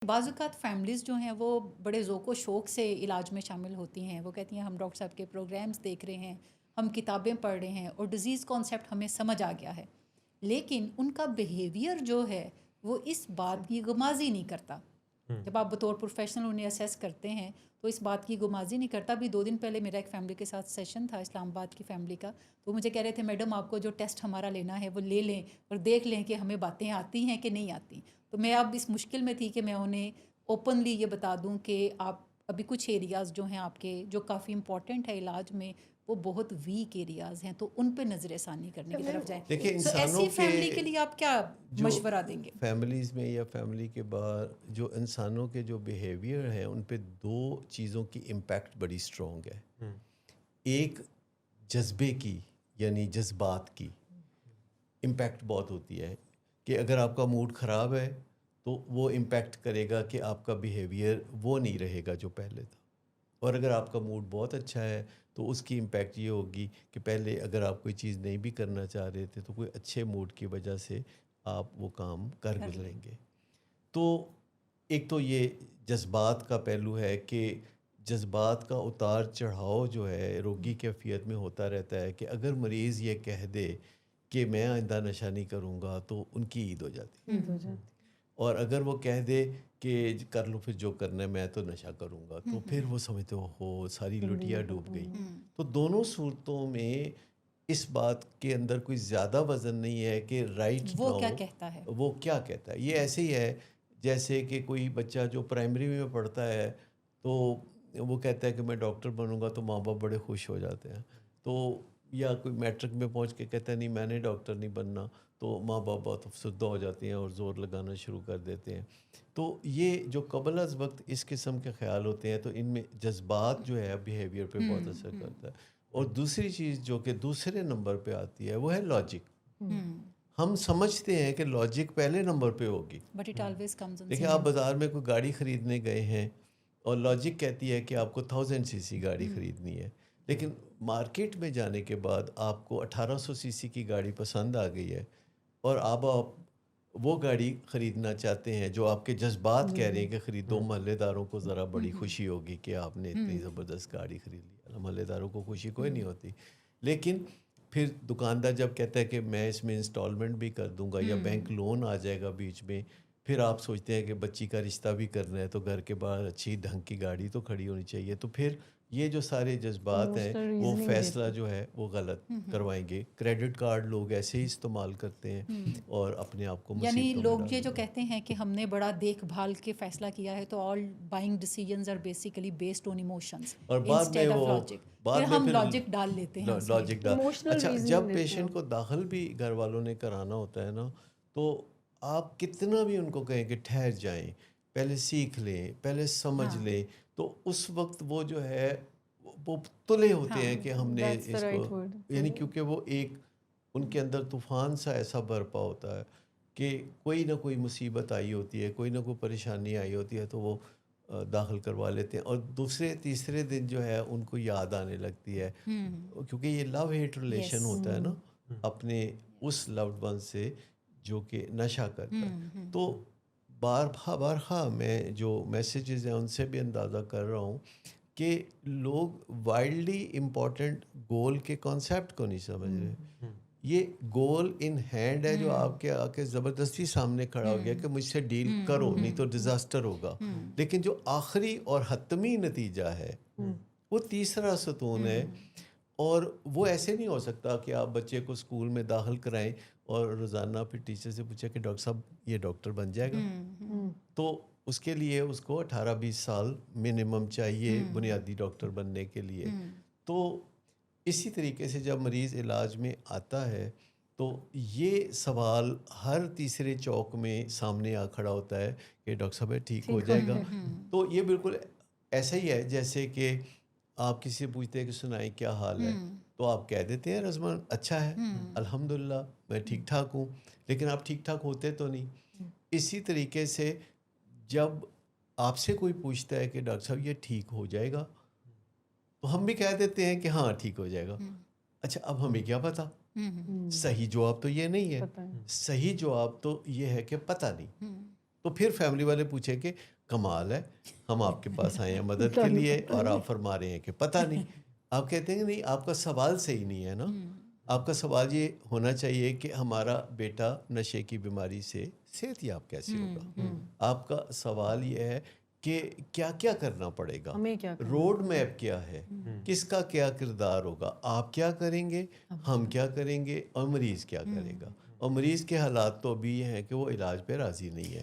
بعض اوقات فیملیز جو ہیں وہ بڑے ذوق و شوق سے علاج میں شامل ہوتی ہیں. وہ کہتی ہیں ہم ڈاکٹر صاحب کے پروگرامز دیکھ رہے ہیں, ہم کتابیں پڑھ رہے ہیں اور ڈیزیز کانسیپٹ ہمیں سمجھ آ گیا ہے, لیکن ان کا بیہیویئر جو ہے وہ اس بات کی غمازی نہیں کرتا. جب آپ بطور پروفیشنل انہیں اسیس کرتے ہیں تو اس بات کی غمازی نہیں کرتا. بھی 2 دن پہلے میرا ایک فیملی کے ساتھ سیشن تھا اسلام آباد کی فیملی کا, تو مجھے کہہ رہے تھے میڈم آپ کو جو ٹیسٹ ہمارا لینا ہے وہ لے لیں اور دیکھ لیں کہ ہمیں باتیں آتی ہیں کہ نہیں آتی. تو میں اب اس مشکل میں تھی کہ میں انہیں اوپنلی یہ بتا دوں کہ آپ ابھی کچھ ایریاز جو ہیں آپ کے جو کافی امپورٹنٹ ہے علاج میں وہ بہت ویک ایریاز ہیں, تو ان پہ نظر ثانی کرنے کی طرف جائیں. دیکھیں سو انسانوں ایسی کے فیملی کے لیے آپ کیا جو مشورہ دیں گے؟ فیملیز میں یا فیملی کے باہر جو انسانوں کے جو بیہیویئر ہے ان پہ 2 چیزوں کی امپیکٹ بڑی اسٹرانگ ہے. ایک جذبے کی یعنی جذبات کی امپیکٹ بہت ہوتی ہے کہ اگر آپ کا موڈ خراب ہے تو وہ امپیکٹ کرے گا کہ آپ کا بیہیویئر وہ نہیں رہے گا جو پہلے تھا. اور اگر آپ کا موڈ بہت اچھا ہے تو اس کی امپیکٹ یہ ہوگی کہ پہلے اگر آپ کوئی چیز نہیں بھی کرنا چاہ رہے تھے تو کوئی اچھے موڈ کی وجہ سے آپ وہ کام کر گزریں گے. تو ایک تو یہ جذبات کا پہلو ہے کہ جذبات کا اتار چڑھاؤ جو ہے روگی کیفیت میں ہوتا رہتا ہے کہ اگر مریض یہ کہہ دے کہ میں آئندہ نشہ نہیں کروں گا تو ان کی عید ہو جاتی ہے. اور اگر وہ کہہ دے کہ کر لو پھر جو کرنا ہے میں تو نشہ کروں گا تو پھر وہ سمجھتے ہو ساری لٹیا ڈوب گئی. تو دونوں صورتوں میں اس بات کے اندر کوئی زیادہ وزن نہیں ہے کہ رائٹ وہ کیا کہتا ہے, وہ کیا کہتا ہے. یہ ایسے ہی ہے جیسے کہ کوئی بچہ جو پرائمری میں پڑھتا ہے تو وہ کہتا ہے کہ میں ڈاکٹر بنوں گا تو ماں باپ بڑے خوش ہو جاتے ہیں. تو یا کوئی میٹرک میں پہنچ کے کہتا ہے نہیں میں نے ڈاکٹر نہیں بننا تو ماں باپ بہت افسردہ ہو جاتے ہیں اور زور لگانا شروع کر دیتے ہیں. تو یہ جو قبل از وقت اس قسم کے خیال ہوتے ہیں تو ان میں جذبات جو ہے بیہیویئر پہ بہت اثر کرتا ہے. اور دوسری چیز جو کہ دوسرے نمبر پہ آتی ہے وہ ہے لاجک. ہم سمجھتے ہیں کہ لاجک پہلے نمبر پہ ہوگی. But it always comes in دیکھیں آپ بازار میں کوئی گاڑی خریدنے گئے ہیں اور لاجک کہتی ہے کہ آپ کو 1000 cc گاڑی خریدنی ہے, لیکن مارکیٹ میں جانے کے بعد آپ کو 1800 cc کی گاڑی پسند آ گئی ہے اور آپ وہ گاڑی خریدنا چاہتے ہیں جو آپ کے جذبات کہہ رہے ہیں کہ خریدو. محلے داروں کو ذرا بڑی خوشی ہوگی کہ آپ نے اتنی زبردست گاڑی خرید لی. محلے داروں کو خوشی کوئی نہیں ہوتی. لیکن پھر دکاندار جب کہتا ہے کہ میں اس میں انسٹالمنٹ بھی کر دوں گا یا بینک لون آ جائے گا بیچ میں, پھر آپ سوچتے ہیں کہ بچی کا رشتہ بھی کرنا ہے تو گھر کے باہر اچھی ڈھنگ کی گاڑی تو کھڑی ہونی چاہیے. تو پھر یہ جو سارے جذبات ہیں وہ فیصلہ جو ہے وہ غلط کروائیں گے. کریڈٹ کارڈ لوگ ایسے ہی استعمال کرتے ہیں اور اپنے آپ کو یعنی مصیبتوں میں لوگ ڈال یہ جو دیتے ہیں. کہتے ہیں کہ ہم نے بڑا دیکھ بھال کے فیصلہ کیا ہے تو all buying decisions are basically based on emotions اور بعد میں انسٹیڈ آف وہ لاجک. بعد پھر میں ہم لاجک ڈال لیتے ہیں اس میں. لاجک ڈال. اچھا جب پیشنٹ کو داخل بھی گھر والوں نے کرانا ہوتا ہے نا تو آپ کتنا بھی ان کو کہیں کہ ٹھہر جائیں, پہلے سیکھ لیں, پہلے سمجھ لیں, تو اس وقت وہ جو ہے وہ تلے ہوتے ہیں کہ ہم نے اس کو یعنی کیونکہ وہ ایک ان کے اندر طوفان سا ایسا برپا ہوتا ہے کہ کوئی نہ کوئی مصیبت آئی ہوتی ہے, کوئی نہ کوئی پریشانی آئی ہوتی ہے تو وہ داخل کروا لیتے ہیں اور دوسرے تیسرے دن جو ہے ان کو یاد آنے لگتی ہے کیونکہ یہ لو ہیٹ ریلیشن ہوتا ہے نا اپنے اس لوڈ ون سے جو کہ نشہ کرتا ہے. تو بارہا میں جو میسیجز ہیں ان سے بھی اندازہ کر رہا ہوں کہ لوگ وائلڈلی امپورٹنٹ گول کے کانسیپٹ کو نہیں سمجھ رہے. یہ گول ان ہینڈ ہے جو آپ کے آ کے زبردستی سامنے کھڑا ہو گیا کہ مجھ سے ڈیل کرو نہیں تو ڈیزاسٹر ہوگا. لیکن جو آخری اور حتمی نتیجہ ہے وہ تیسرا ستون ہے, اور وہ ایسے نہیں ہو سکتا کہ آپ بچے کو اسکول میں داخل کرائیں اور روزانہ پھر ٹیچر سے پوچھیں کہ ڈاکٹر صاحب یہ ڈاکٹر بن جائے گا. تو اس کے لیے اس کو 18-20 سال منیمم چاہیے بنیادی ڈاکٹر بننے کے لیے. تو اسی طریقے سے جب مریض علاج میں آتا ہے تو یہ سوال ہر تیسرے چوک میں سامنے آ کھڑا ہوتا ہے کہ ڈاکٹر صاحب ٹھیک ہو جائے گا. تو یہ بالکل ایسا ہی ہے جیسے کہ آپ کسی سے پوچھتے ہیں کہ سنائیں کیا حال ہے, تو آپ کہہ دیتے ہیں رضوان اچھا ہے الحمدللہ میں ٹھیک ٹھاک ہوں, لیکن آپ ٹھیک ٹھاک ہوتے تو نہیں. اسی طریقے سے جب آپ سے کوئی پوچھتا ہے کہ ڈاکٹر صاحب یہ ٹھیک ہو جائے گا تو ہم بھی کہہ دیتے ہیں کہ ہاں ٹھیک ہو جائے گا. اچھا اب ہمیں کیا پتا, صحیح جواب تو یہ نہیں ہے. صحیح جواب تو یہ ہے کہ پتہ نہیں. تو پھر فیملی والے پوچھیں کہ کمال ہے، ہم آپ کے پاس آئے ہیں مدد کے لیے اور آپ فرما رہے ہیں کہ پتہ نہیں. آپ کہتے ہیں کہ نہیں، آپ کا سوال صحیح نہیں ہے نا. آپ کا سوال یہ ہونا چاہیے کہ ہمارا بیٹا نشے کی بیماری سے صحت یاب کیسے ہوگا. آپ کا سوال یہ ہے کہ کیا کیا کرنا پڑے گا، روڈ میپ کیا ہے، کس کا کیا کردار ہوگا، آپ کیا کریں گے، ہم کیا کریں گے، اور مریض کیا کرے گا. اور مریض کے حالات تو ابھی یہ ہیں کہ وہ علاج پہ راضی نہیں ہے.